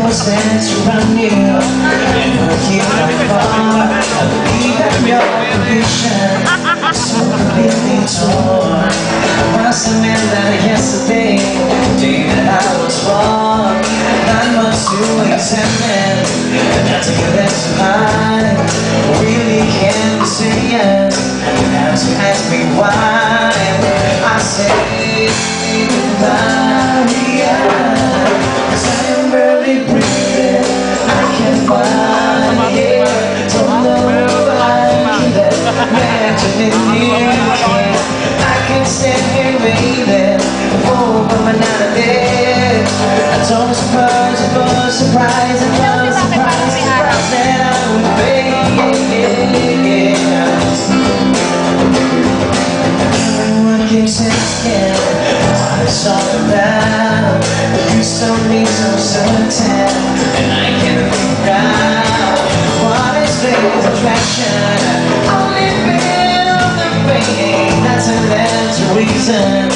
was meant to run you, but you were far. I believe that your condition is so completely torn. I must admit that yesterday, the day that I was wrong, not much to examine, but not to get that too high. I really can't be saying, you have to ask me why. I say goodbye, yeah, 'cause I am barely breathing. I can't find it. Don't know why that imagining you. I can stand here waiting, oh, but I'm not there. I don't suppose it was surprise, it was surprise that I would be. Everyone keeps asking what it's all about, but you still need some certain, and I can't figure out what is faith attraction. Only been on the brain, that's a reason.